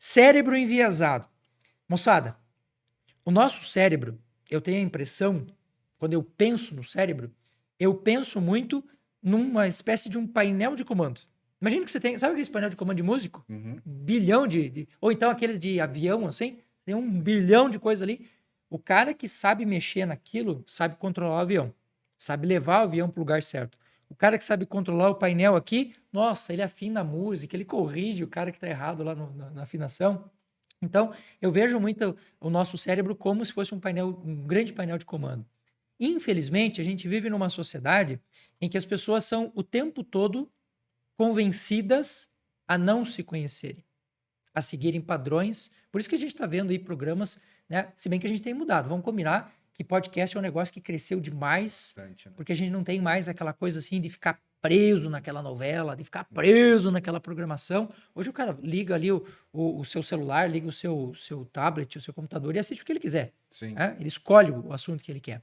Cérebro enviesado. Moçada, o nosso cérebro, eu tenho a impressão, quando eu penso no cérebro, eu penso muito numa espécie de um painel de comando. Imagina que você tem, sabe aquele painel de comando de músico? Uhum. Bilhão ou então aqueles de avião, assim, tem um bilhão de coisas ali. O cara que sabe mexer naquilo, sabe controlar o avião, sabe levar o avião para o lugar certo. O cara que sabe controlar o painel aqui, nossa, ele afina a música, ele corrige o cara que está errado lá na afinação. Então, eu vejo muito o nosso cérebro como se fosse um painel, um grande painel de comando. Infelizmente, a gente vive numa sociedade em que as pessoas são o tempo todo convencidas a não se conhecerem, a seguirem padrões. Por isso que a gente está vendo aí programas, né? Se bem que a gente tem mudado. Vamos combinar que podcast é um negócio que cresceu demais, Bastante, né? porque a gente não tem mais aquela coisa assim de ficar preso naquela novela, de ficar preso naquela programação. Hoje o cara liga ali o seu celular, liga o seu tablet, o seu computador e assiste o que ele quiser. Sim. Né? Ele escolhe o assunto que ele quer.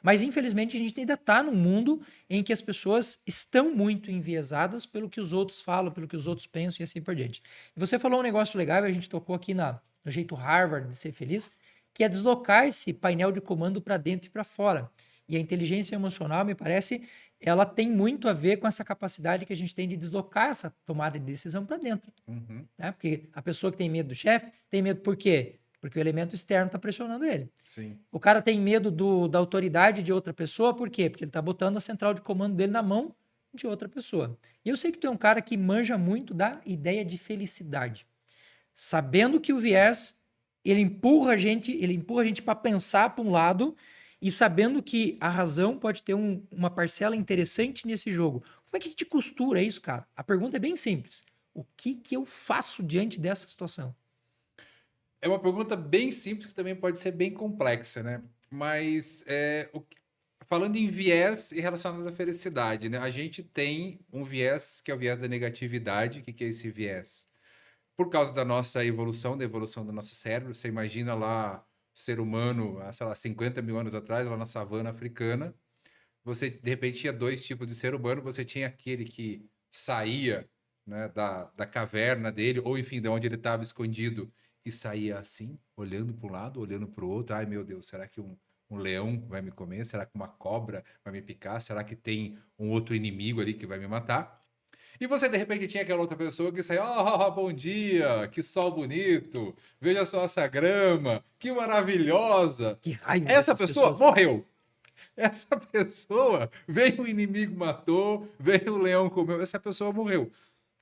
Mas, infelizmente, a gente ainda está num mundo em que as pessoas estão muito enviesadas pelo que os outros falam, pelo que os outros pensam e assim por diante. E você falou um negócio legal, e a gente tocou aqui no jeito Harvard de ser feliz, que é deslocar esse painel de comando para dentro e para fora. E a inteligência emocional, me parece, ela tem muito a ver com essa capacidade que a gente tem de deslocar essa tomada de decisão para dentro. Uhum. Né? Porque a pessoa que tem medo do chefe, tem medo por quê? Porque o elemento externo está pressionando ele. Sim. O cara tem medo da autoridade de outra pessoa, por quê? Porque ele está botando a central de comando dele na mão de outra pessoa. E eu sei que tu é um cara que manja muito da ideia de felicidade. Sabendo que o viés, ele empurra a gente para pensar para um lado e sabendo que a razão pode ter uma parcela interessante nesse jogo. Como é que se te costura isso, cara? A pergunta é bem simples. O que eu faço diante dessa situação? É uma pergunta bem simples que também pode ser bem complexa, né? Mas falando em viés e relacionado à felicidade, né? A gente tem um viés que é o viés da negatividade. O que é esse viés? Por causa da nossa evolução, da evolução do nosso cérebro. Você imagina lá o ser humano, há, sei lá, 50 mil anos atrás, lá na savana africana. Você, de repente, tinha dois tipos de ser humano. Você tinha aquele que saía, né, da caverna dele, ou enfim, de onde ele estava escondido, e saía assim, olhando para um lado, olhando para o outro. Ai, meu Deus, será que um leão vai me comer? Será que uma cobra vai me picar? Será que tem um outro inimigo ali que vai me matar? E você, de repente, tinha aquela outra pessoa que saía, oh, bom dia, que sol bonito, veja só essa grama, que maravilhosa. Que raiva Essa dessas pessoa pessoas. morreu. Essa pessoa, veio o inimigo, matou, veio o leão, comeu, essa pessoa morreu.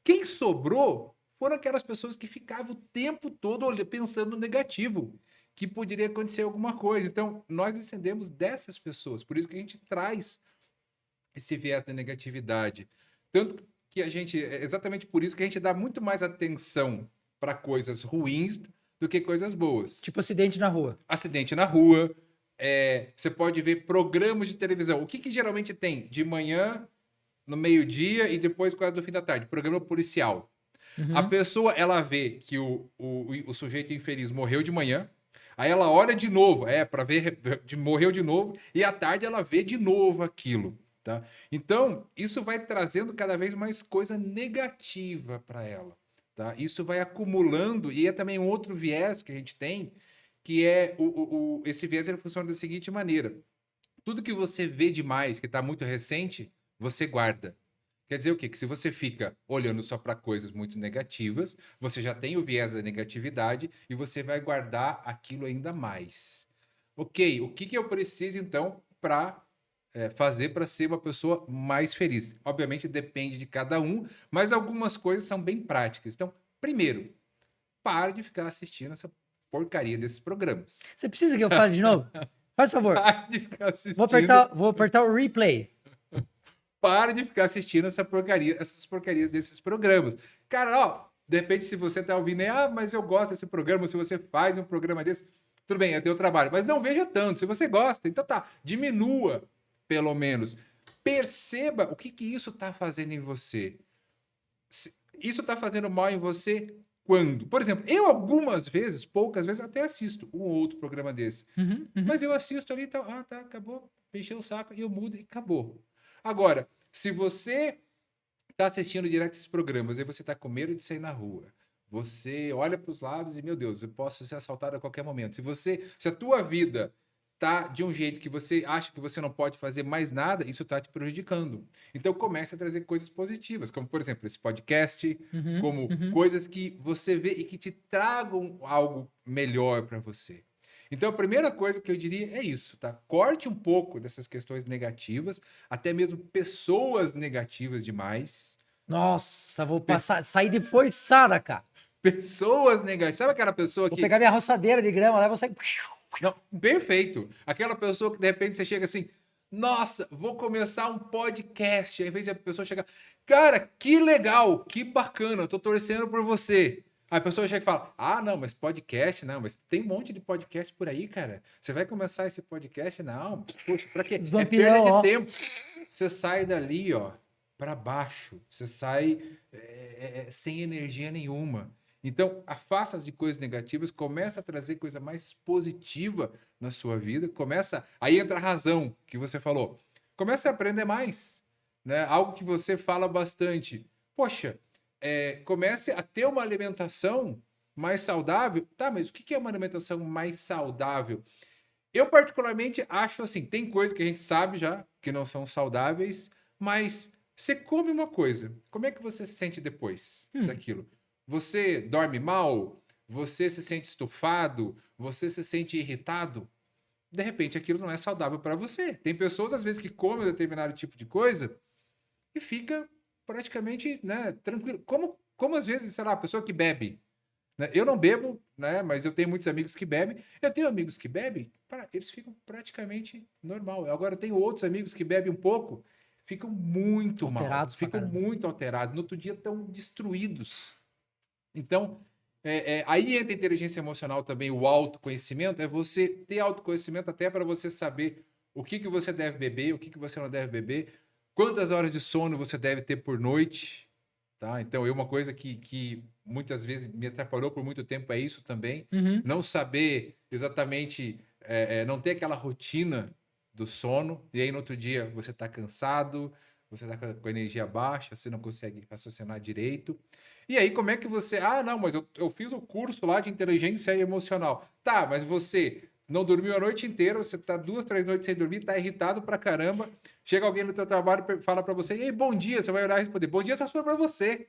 Quem sobrou foram aquelas pessoas que ficavam o tempo todo pensando no negativo, que poderia acontecer alguma coisa. Então, nós descendemos dessas pessoas, por isso que a gente traz esse viés da negatividade. Tanto que a gente, é exatamente por isso que a gente dá muito mais atenção para coisas ruins do que coisas boas. Tipo acidente na rua. Acidente na rua, você pode ver programas de televisão. O que geralmente tem de manhã, no meio-dia e depois quase no fim da tarde? Programa policial. A Uhum. pessoa, ela vê que o sujeito infeliz morreu de manhã, aí ela olha de novo, para ver, morreu de novo, e à tarde ela vê de novo aquilo. Tá? Então, isso vai trazendo cada vez mais coisa negativa para ela. Tá? Isso vai acumulando, e é também um outro viés que a gente tem, que é esse viés ele funciona da seguinte maneira: tudo que você vê demais, que está muito recente, você guarda. Quer dizer o quê? Que se você fica olhando só para coisas muito negativas, você já tem o viés da negatividade e você vai guardar aquilo ainda mais. Ok, o que eu preciso então para fazer para ser uma pessoa mais feliz? Obviamente depende de cada um, mas algumas coisas são bem práticas. Então, primeiro, pare de ficar assistindo essa porcaria desses programas. Você precisa que eu fale de novo? Faz favor. Pare de ficar Vou assistindo. apertar, vou apertar o replay. Pare de ficar assistindo essas porcarias desses programas. Cara, ó, de repente, se você tá ouvindo aí, mas eu gosto desse programa, se você faz um programa desse, tudo bem, é teu trabalho, mas não veja tanto. Se você gosta, então tá, diminua, pelo menos. Perceba o que isso tá fazendo em você. Isso tá fazendo mal em você quando? Por exemplo, eu algumas vezes, poucas vezes, até assisto um ou outro programa desse. Uhum, uhum. Mas eu assisto ali e tá, tá, acabou, encheu o saco, e eu mudo e acabou. Agora, se você está assistindo direto esses programas e você está com medo de sair na rua, Você olha para os lados e, meu Deus, eu posso ser assaltado a qualquer momento. Se a tua vida tá de um jeito que você acha que você não pode fazer mais nada, isso tá te prejudicando. Então comece a trazer coisas positivas, como por exemplo, esse podcast, Uhum, como uhum. coisas que você vê e que te tragam algo melhor para você. Então a primeira coisa que eu diria é isso, tá? Corte um pouco dessas questões negativas, até mesmo pessoas negativas demais. Nossa, vou Pe- passar, sair de forçada, cara. Pessoas negativas. Sabe aquela pessoa Vou que pegar minha roçadeira de grama lá e vou sair. não, perfeito. Aquela pessoa que de repente você chega assim, nossa, vou começar um podcast. Aí, ao invés de a pessoa chegar, cara, que legal, que bacana, eu tô torcendo por você. Aí a pessoa chega e fala, ah, não, mas podcast, não, mas tem um monte de podcast por aí, cara. Você vai começar esse podcast? Não, poxa, pra quê? Os É perda vampirão, de ó. tempo. Você sai dali, ó, pra baixo. Você sai sem energia nenhuma. Então, afasta de coisas negativas, começa a trazer coisa mais positiva na sua vida, começa, aí entra a razão que você falou. Começa a aprender mais, né? Algo que você fala bastante. Poxa, comece a ter uma alimentação mais saudável. Tá, mas o que é uma alimentação mais saudável? Eu particularmente acho assim, tem coisas que a gente sabe já que não são saudáveis, mas você come uma coisa, como é que você se sente depois Hum, daquilo? Você dorme mal? Você se sente estufado? Você se sente irritado? De repente aquilo não é saudável para você. Tem pessoas às vezes que comem determinado tipo de coisa e fica praticamente, né, tranquilo. Como às vezes, sei lá, a pessoa que bebe, né? Eu não bebo, né? Mas eu tenho muitos amigos que bebem. Eu tenho amigos que bebem, eles ficam praticamente normal. Agora eu tenho outros amigos que bebem um pouco, ficam muito mal, alterados pra ficam caramba. muito alterados. No outro dia estão destruídos. Então, aí entra a inteligência emocional também, o autoconhecimento. É você ter autoconhecimento até para você saber o que que você deve beber, o que que você não deve beber, quantas horas de sono você deve ter por noite. Tá? Então, uma coisa que muitas vezes me atrapalhou por muito tempo é isso também. Uhum. Não saber exatamente, não ter aquela rotina do sono, e aí no outro dia você está cansado, você está com a energia baixa, você não consegue raciocinar direito. E aí, como é que você. Ah, não, mas eu fiz o curso lá de inteligência emocional. Tá, mas você não dormiu a noite inteira, você tá 2, 3 noites sem dormir, tá irritado pra caramba. Chega alguém no teu trabalho e fala pra você, ei, bom dia, você vai olhar e responder, bom dia só foi pra você.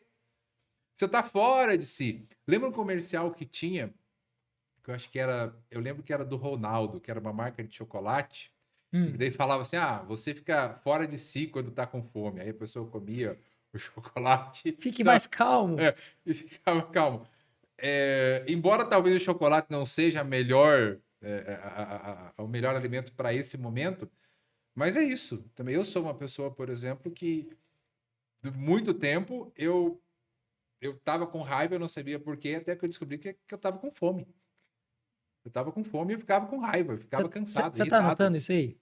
Você tá fora de si. Lembra um comercial que tinha, que eu acho que era, eu lembro que era do Ronaldo, que era uma marca de chocolate, e Hum. daí falava assim, ah, você fica fora de si quando tá com fome. Aí a pessoa comia o chocolate Fique mais calmo. e ficava calmo. Embora talvez o chocolate não seja a melhor, o melhor alimento para esse momento, mas é isso. Também eu sou uma pessoa, por exemplo, que de muito tempo eu tava com raiva, eu não sabia por quê, até que eu descobri que eu tava com fome. Eu tava com fome e eu ficava com raiva, eu ficava cansado, Você tá irritado. anotando isso aí?